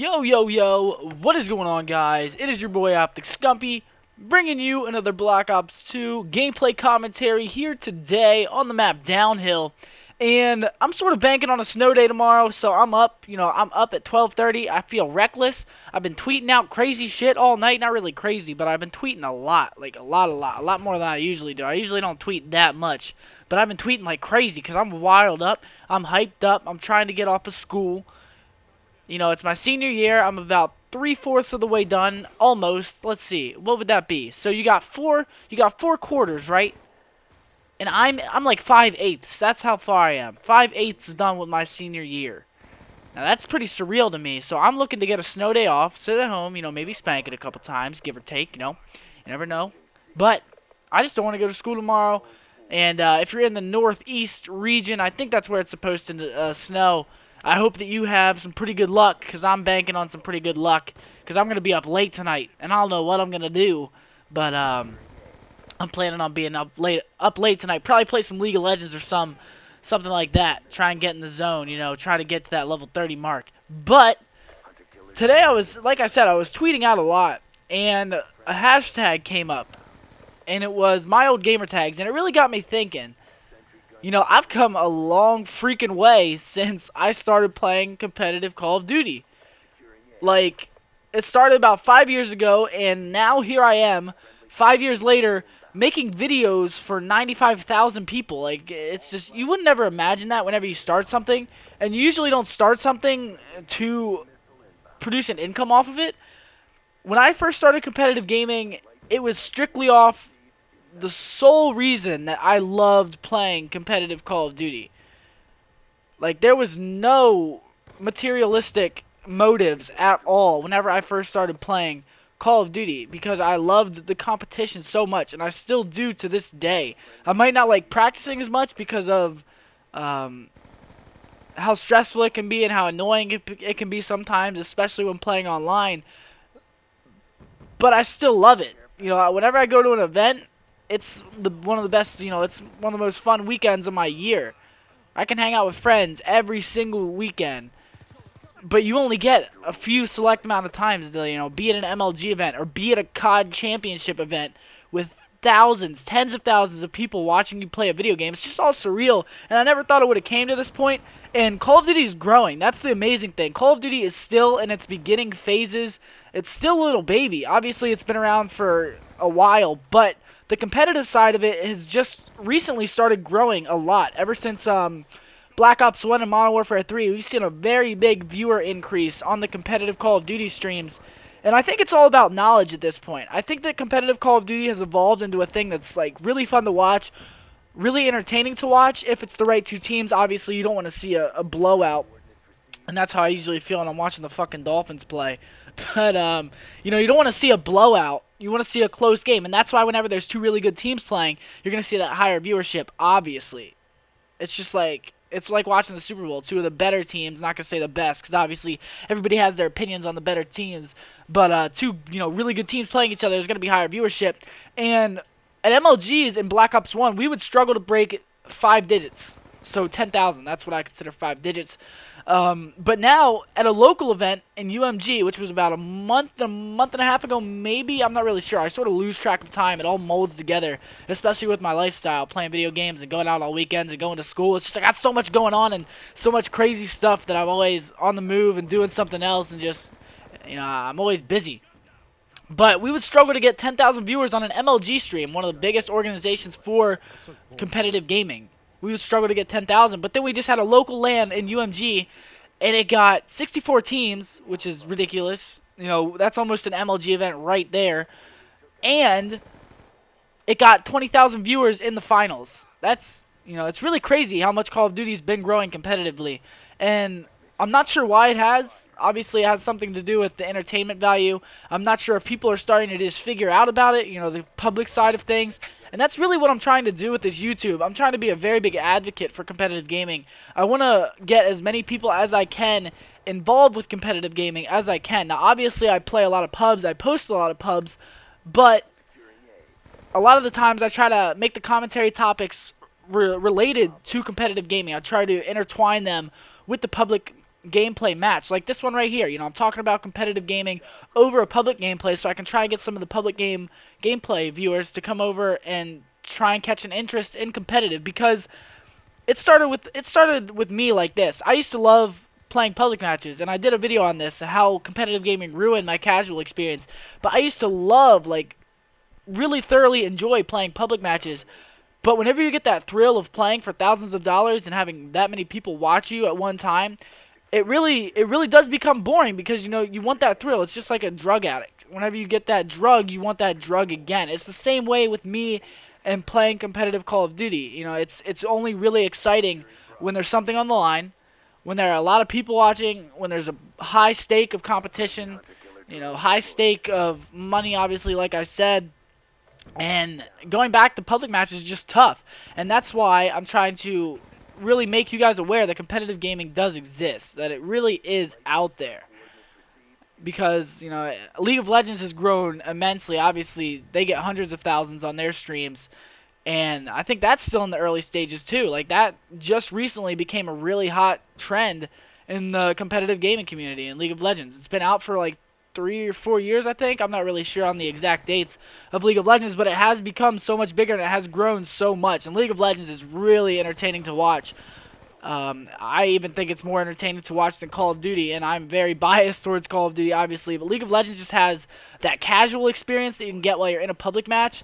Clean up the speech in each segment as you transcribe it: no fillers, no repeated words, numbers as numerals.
Yo, yo, yo, what is going on, guys? It is your boy Optic Scumpy, bringing you another Black Ops 2 gameplay commentary here today on the map Downhill. And I'm sort of banking on a snow day tomorrow, so I'm up, I'm up at 12:30. I feel reckless. I've been tweeting out crazy shit all night. Not really crazy, but I've been tweeting a lot, like a lot more than I usually do. I usually don't tweet that much, but I've been tweeting like crazy because I'm wired up. I'm hyped up. I'm trying to get off of school. You know, it's my senior year. I'm about 3/4 of the way done, almost. Let's see, what would that be? So you got four quarters, right? And I'm like 5/8. That's how far I am. 5/8 done with my senior year. Now that's pretty surreal to me. So I'm looking to get a snow day off, sit at home, maybe spank it a couple times, give or take. You never know. But I just don't want to go to school tomorrow. And if you're in the northeast region, I think that's where it's supposed to snow. I hope that you have some pretty good luck, because I'm banking on some pretty good luck, because I'm going to be up late tonight, and I don't know what I'm going to do, but I'm planning on being up late tonight. Probably play some League of Legends or something like that. Try and get in the zone, try to get to that level 30 mark. But today like I said, I was tweeting out a lot, and a hashtag came up, and it was my old gamer tags, and it really got me thinking. I've come a long freaking way since I started playing competitive Call of Duty. Like, it started about 5 years ago, and now here I am, 5 years later, making videos for 95,000 people. Like, it's just, you would never imagine that whenever you start something, and you usually don't start something to produce an income off of it. When I first started competitive gaming, it was strictly off the sole reason that I loved playing competitive Call of Duty. Like, there was no materialistic motives at all whenever I first started playing Call of Duty, because I loved the competition so much, and I still do to this day. I might not like practicing as much because of how stressful it can be and how annoying it can be sometimes, especially when playing online, but I still love it. Whenever I go to an event, it's one of the best, it's one of the most fun weekends of my year. I can hang out with friends every single weekend, but you only get a few select amount of times to, be at an MLG event or be at a COD championship event with thousands, tens of thousands of people watching you play a video game. It's just all surreal, and I never thought it would have came to this point, and Call of Duty is growing. That's the amazing thing. Call of Duty is still in its beginning phases. It's still a little baby. Obviously, it's been around for a while, but the competitive side of it has just recently started growing a lot. Ever since Black Ops 1 and Modern Warfare 3, we've seen a very big viewer increase on the competitive Call of Duty streams. And I think it's all about knowledge at this point. I think that competitive Call of Duty has evolved into a thing that's like really fun to watch, really entertaining to watch if it's the right two teams. Obviously, you don't want to see a blowout. And that's how I usually feel when I'm watching the fucking Dolphins play. But, you don't want to see a blowout. You want to see a close game. And that's why whenever there's two really good teams playing, you're going to see that higher viewership, obviously. It's just like, it's like watching the Super Bowl. Two of the better teams, not going to say the best, because obviously everybody has their opinions on the better teams. But two, really good teams playing each other, there's going to be higher viewership. And at MLGs in Black Ops 1, we would struggle to break 5 digits. So 10,000, that's what I consider 5 digits. But now, at a local event in UMG, which was about a month and a half ago, maybe, I'm not really sure. I sort of lose track of time. It all molds together, especially with my lifestyle, playing video games and going out on weekends and going to school. It's just, I got so much going on and so much crazy stuff that I'm always on the move and doing something else and just, I'm always busy. But we would struggle to get 10,000 viewers on an MLG stream, one of the biggest organizations for competitive gaming. We would struggle to get 10,000, but then we just had a local LAN in UMG, and it got 64 teams, which is ridiculous. That's almost an MLG event right there, and it got 20,000 viewers in the finals. That's, it's really crazy how much Call of Duty's been growing competitively, and I'm not sure why it has. Obviously, it has something to do with the entertainment value. I'm not sure if people are starting to just figure out about it, the public side of things. And that's really what I'm trying to do with this YouTube. I'm trying to be a very big advocate for competitive gaming. I want to get as many people as I can involved with competitive gaming as I can. Now, obviously, I play a lot of pubs. I post a lot of pubs. But a lot of the times, I try to make the commentary topics related to competitive gaming. I try to intertwine them with the public gameplay match, like this one right here. You know, I'm talking about competitive gaming over a public gameplay, so I can try and get some of the public gameplay viewers to come over and try and catch an interest in competitive, because it started with me like this. I used to love playing public matches, and I did a video on this, how competitive gaming ruined my casual experience. But I used to love, like, really thoroughly enjoy playing public matches. But whenever you get that thrill of playing for thousands of dollars and having that many people watch you at one time, it really does become boring, because, you know, you want that thrill. It's just like a drug addict. Whenever you get that drug, you want that drug again. It's the same way with me and playing competitive Call of Duty. You know, it's only really exciting when there's something on the line, when there are a lot of people watching, when there's a high stake of competition, you know, high stake of money, obviously, like I said. And going back to public matches is just tough. And that's why I'm trying to really make you guys aware that competitive gaming does exist, that it really is out there. Because, you know, League of Legends has grown immensely. Obviously, they get hundreds of thousands on their streams. And I think that's still in the early stages, too. Like, that just recently became a really hot trend in the competitive gaming community in League of Legends. It's been out for, like, 3 or 4 years, I think. I'm not really sure on the exact dates of League of Legends, but it has become so much bigger and it has grown so much. And League of Legends is really entertaining to watch. I even think it's more entertaining to watch than Call of Duty, and I'm very biased towards Call of Duty, obviously. But League of Legends just has that casual experience that you can get while you're in a public match,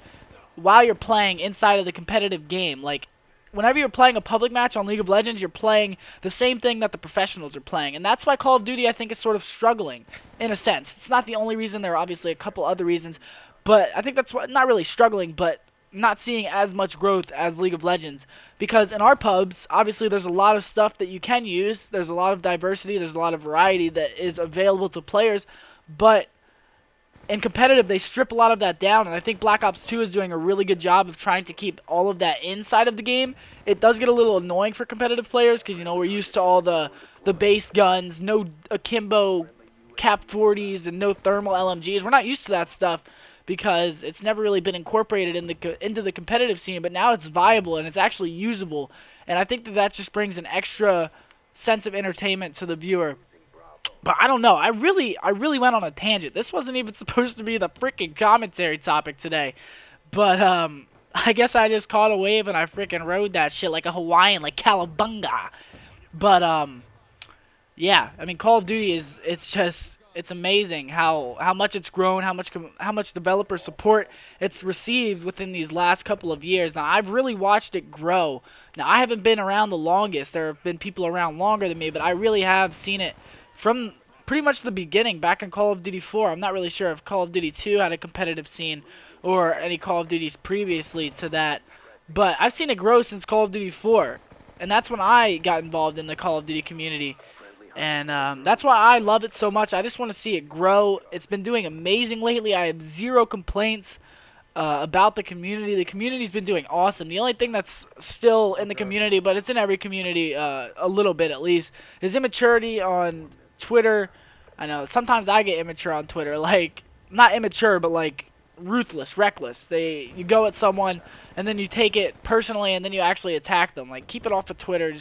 while you're playing inside of the competitive game. Like, whenever you're playing a public match on League of Legends, you're playing the same thing that the professionals are playing. And that's why Call of Duty, I think, is sort of struggling, in a sense. It's not the only reason. There are obviously a couple other reasons. But I think that's what, not really struggling, but not seeing as much growth as League of Legends. Because in our pubs, obviously, there's a lot of stuff that you can use. There's a lot of diversity. There's a lot of variety that is available to players. But in competitive, they strip a lot of that down, and I think Black Ops 2 is doing a really good job of trying to keep all of that inside of the game. It does get a little annoying for competitive players, because, you know, we're used to all the base guns, no akimbo cap 40s, and no thermal LMGs. We're not used to that stuff, because it's never really been incorporated into the competitive scene, but now it's viable and it's actually usable. And I think that just brings an extra sense of entertainment to the viewer. But I don't know. I really went on a tangent. This wasn't even supposed to be the freaking commentary topic today. But I guess I just caught a wave and I freaking rode that shit like a Hawaiian, like Calabunga. But yeah, I mean, Call of Duty it's amazing how much it's grown, how much developer support it's received within these last couple of years. Now, I've really watched it grow. Now, I haven't been around the longest. There have been people around longer than me, but I really have seen it from pretty much the beginning, back in Call of Duty 4. I'm not really sure if Call of Duty 2 had a competitive scene or any Call of Duties previously to that, but I've seen it grow since Call of Duty 4, and that's when I got involved in the Call of Duty community. And that's why I love it so much. I just want to see it grow. It's been doing amazing lately. I have zero complaints about the community. The community's been doing awesome. The only thing that's still in the community, but it's in every community a little bit at least, is immaturity on Twitter. I know sometimes I get immature on Twitter. Like, not immature, but like ruthless, reckless. You go at someone and then you take it personally and then you actually attack them. Like, keep it off of Twitter.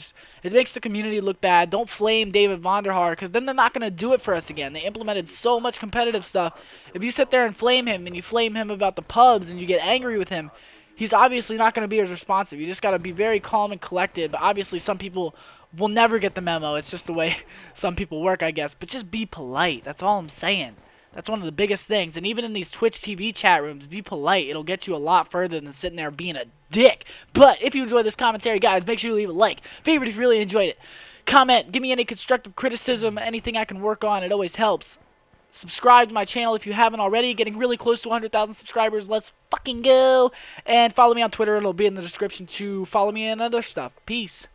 It makes the community look bad. Don't flame David Vonderhaar, because then they're not going to do it for us again. They implemented so much competitive stuff. If you sit there and flame him, and you flame him about the pubs, and you get angry with him, he's obviously not going to be as responsive. You just got to be very calm and collected. But obviously some people will never get the memo. It's just the way some people work, I guess. But just be polite. That's all I'm saying. That's one of the biggest things. And even in these Twitch TV chat rooms, be polite. It'll get you a lot further than sitting there being a dick. But if you enjoyed this commentary, guys, make sure you leave a like. Favorite if you really enjoyed it. Comment. Give me any constructive criticism. Anything I can work on. It always helps. Subscribe to my channel if you haven't already. Getting really close to 100,000 subscribers. Let's fucking go. And follow me on Twitter. It'll be in the description to follow me in other stuff. Peace.